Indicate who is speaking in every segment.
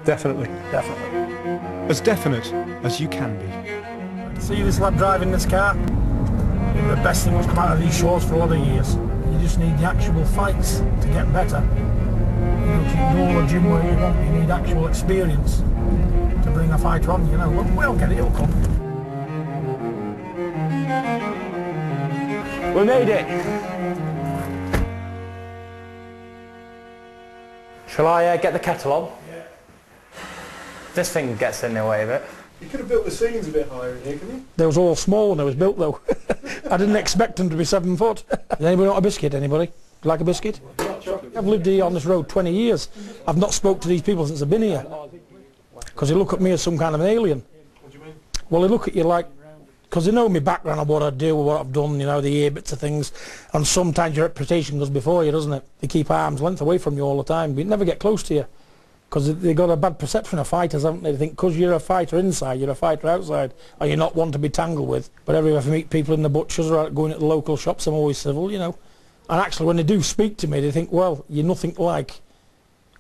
Speaker 1: Definitely.
Speaker 2: Definitely.
Speaker 1: As definite as you can be.
Speaker 2: See this lad driving this car? The best thing that's come out of these shows for a lot of years. You just need the actual fights to get better. You know, you can do all the gym work you want, you need actual experience to bring a fighter on, you know. We'll get it, it'll come.
Speaker 3: We made it! Shall I get the kettle on?
Speaker 2: Yeah.
Speaker 3: This thing gets in the way of it.
Speaker 1: You could have built the ceilings a bit higher in here, couldn't you?
Speaker 2: They was all small when they was built though. I didn't expect them to be 7 foot. Does anybody want a biscuit, anybody? Like a biscuit? I've lived here on this road 20 years. I've not spoke to these people since I've been here. Because they look at me as some kind of an alien.
Speaker 1: What do you mean?
Speaker 2: Well, they look at you like, because they know my background of what I do, what I've done, you know, the ear bits of things, and sometimes your reputation goes before you, doesn't it? They keep arm's length away from you all the time, but you never get close to you. Because they've got a bad perception of fighters, haven't they? They think because you're a fighter inside, you're a fighter outside, or you're not one to be tangled with. But every time I meet people in the butchers or going at the local shops, I'm always civil, you know. And actually, when they do speak to me, they think, well, you're nothing like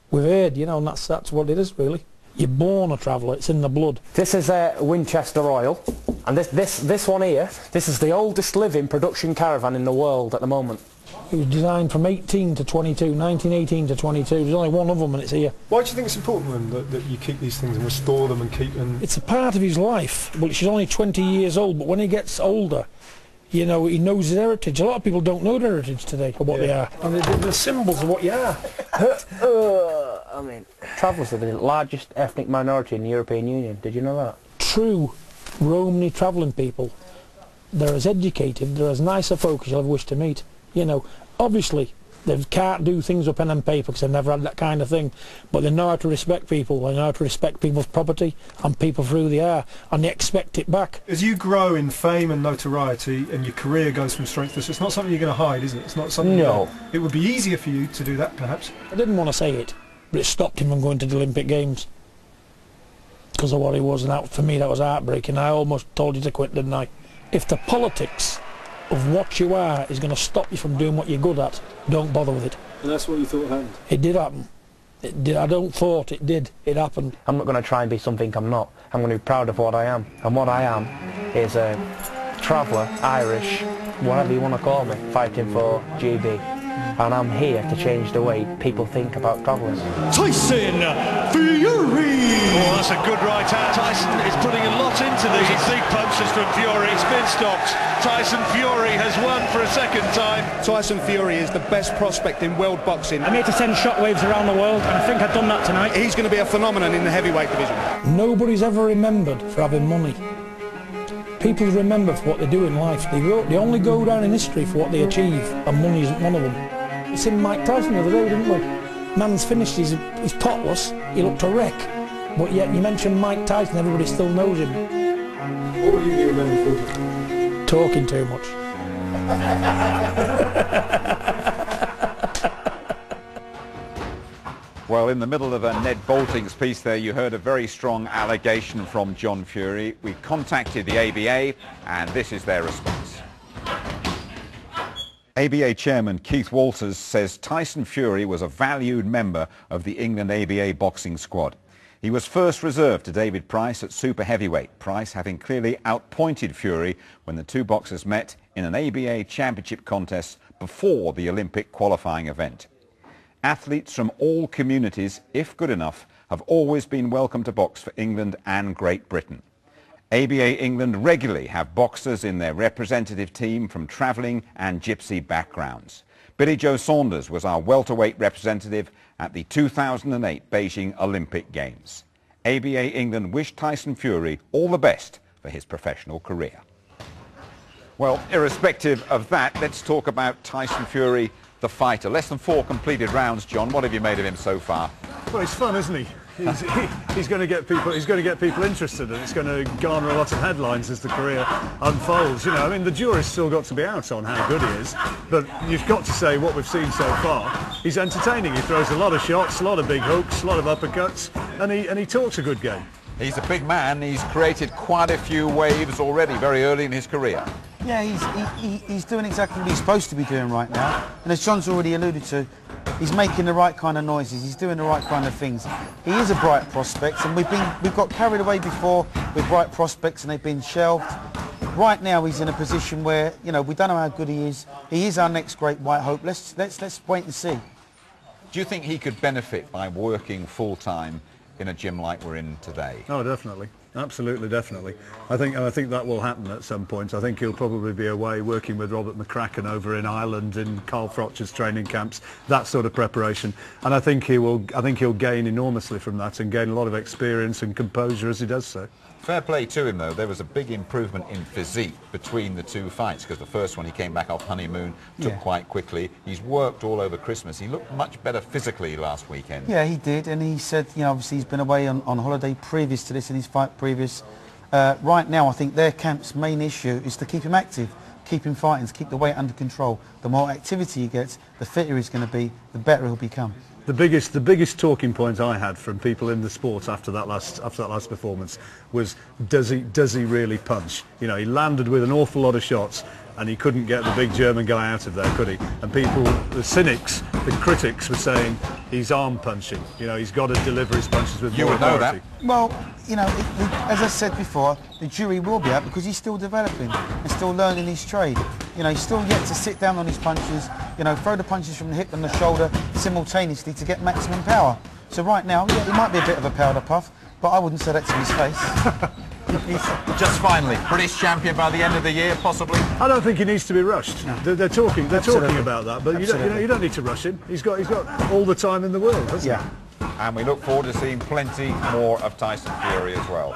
Speaker 2: we've heard, you know, and that's what it is, really. You're born a traveller, it's in the blood.
Speaker 3: This is a Winchester Royal, and this one here, this is the oldest living production caravan in the world at the moment.
Speaker 2: It was designed from 18 to 22, 1918 to 22. There's only one of them and it's here.
Speaker 1: Why do you think it's important then that you keep these things and restore them and keep them?
Speaker 2: It's a part of his life. Well, she's only 20 years old, but when he gets older, you know, he knows his heritage. A lot of people don't know their heritage today, or what they are. And they're symbols of what you are.
Speaker 3: I mean, travellers are the largest ethnic minority in the European Union. Did you know that?
Speaker 2: True Romany travelling people, they're as educated, they're as nice a folk as you'll ever wish to meet. You know, obviously, they can't do things with pen and paper because they've never had that kind of thing, but they know how to respect people, they know how to respect people's property and people for who they are, and they expect it back.
Speaker 1: As you grow in fame and notoriety and your career goes from strength to strength, it's not something you're going to hide, is it? It's not something.
Speaker 3: No.
Speaker 1: It would be easier for you to do that, perhaps.
Speaker 2: I didn't want to say it, but it stopped him from going to the Olympic Games because of what he was, and that, for me that was heartbreaking. I almost told you to quit, didn't I? If the politics of what you are is going to stop you from doing what you're good at, don't bother with it.
Speaker 1: And that's what you thought happened?
Speaker 2: It did happen. It did. I don't thought it did. It happened.
Speaker 3: I'm not going to try and be something I'm not. I'm going to be proud of what I am. And what I am is a traveller, Irish, whatever you want to call me, fighting for GB. And I'm here to change the way people think about travellers.
Speaker 4: Tyson Fury! Oh, that's a good right hand. Tyson is putting a lot into these big punches from Fury. It's been stopped. Tyson Fury has won for a second time.
Speaker 5: Tyson Fury is the best prospect in world boxing.
Speaker 6: I'm here to send shockwaves around the world, and I think I've done that tonight.
Speaker 5: He's going to be a phenomenon in the heavyweight division.
Speaker 2: Nobody's ever remembered for having money. People remember for what they do in life. They only go down in history for what they achieve, and money isn't one of them. It's in Mike Tyson the other day, didn't we? Man's finished, he's topless, he looked a wreck. But yet you mention Mike Tyson, everybody still knows him.
Speaker 1: What will you be remembered for?
Speaker 2: Talking too much.
Speaker 7: Well, in the middle of Ned Bolting's piece there, you heard a very strong allegation from John Fury. We contacted the ABA, and this is their response. ABA Chairman Keith Walters says Tyson Fury was a valued member of the England ABA boxing squad. He was first reserved to David Price at super heavyweight, Price having clearly outpointed Fury when the two boxers met in an ABA championship contest before the Olympic qualifying event. Athletes from all communities, if good enough, have always been welcome to box for England and Great Britain. ABA England regularly have boxers in their representative team from travelling and Gypsy backgrounds. Billy Joe Saunders was our welterweight representative at the 2008 Beijing Olympic Games. ABA England wished Tyson Fury all the best for his professional career. Well, irrespective of that, let's talk about Tyson Fury, the fighter. Less than 4 completed rounds, John. What have you made of him so far?
Speaker 1: Well, he's fun, isn't he? He's going to get people. He's going to get people interested, and it's going to garner a lot of headlines as the career unfolds. You know, I mean, the jury's still got to be out on how good he is, but you've got to say what we've seen so far. He's entertaining. He throws a lot of shots, a lot of big hooks, a lot of uppercuts, and he talks a good game.
Speaker 7: He's a big man. He's created quite a few waves already, very early in his career.
Speaker 8: Yeah, he's doing exactly what he's supposed to be doing right now. And as John's already alluded to, He's making the right kind of noises. He's doing the right kind of things. He is a bright prospect, and we've got carried away before with bright prospects, and they've been shelved. Right now, he's in a position where, you know, we don't know how good he is. He is our next great white hope. Let's wait and see.
Speaker 7: Do you think he could benefit by working full-time in a gym like we're in today?
Speaker 1: Oh, definitely. Absolutely, definitely. I think that will happen at some point. I think he'll probably be away working with Robert McCracken over in Ireland in Carl Froch's training camps, that sort of preparation. And I think he'll gain enormously from that and gain a lot of experience and composure as he does so.
Speaker 7: Fair play to him, though. There was a big improvement in physique between the two fights, because the first one he came back off honeymoon, took quite quickly. He's worked all over Christmas. He looked much better physically last weekend.
Speaker 8: Yeah, he did, and he said, you know, obviously he's been away on holiday previous to this, in his fight previous. Right now, I think their camp's main issue is to keep him active, keep him fighting, to keep the weight under control. The more activity he gets, the fitter he's going to be, the better he'll become.
Speaker 1: The biggest talking point I had from people in the sport after that last performance was, does he really punch? You know, he landed with an awful lot of shots and he couldn't get the big German guy out of there, could he? And people, the cynics, the critics, were saying he's arm punching. You know, he's got to deliver his punches with more authority.
Speaker 7: You would know that.
Speaker 8: Well, you know, as I said before, the jury will be out because he's still developing and still learning his trade. You know, he's still yet to sit down on his punches, you know, throw the punches from the hip and the shoulder simultaneously to get maximum power. So right now, yeah, he might be a bit of a powder puff, but I wouldn't say that to his face.
Speaker 7: Just finally, British champion by the end of the year, possibly?
Speaker 1: I don't think he needs to be rushed. No. They're talking about that, but you don't need to rush him. He's got all the time in the world, hasn't he?
Speaker 7: And we look forward to seeing plenty more of Tyson Fury as well.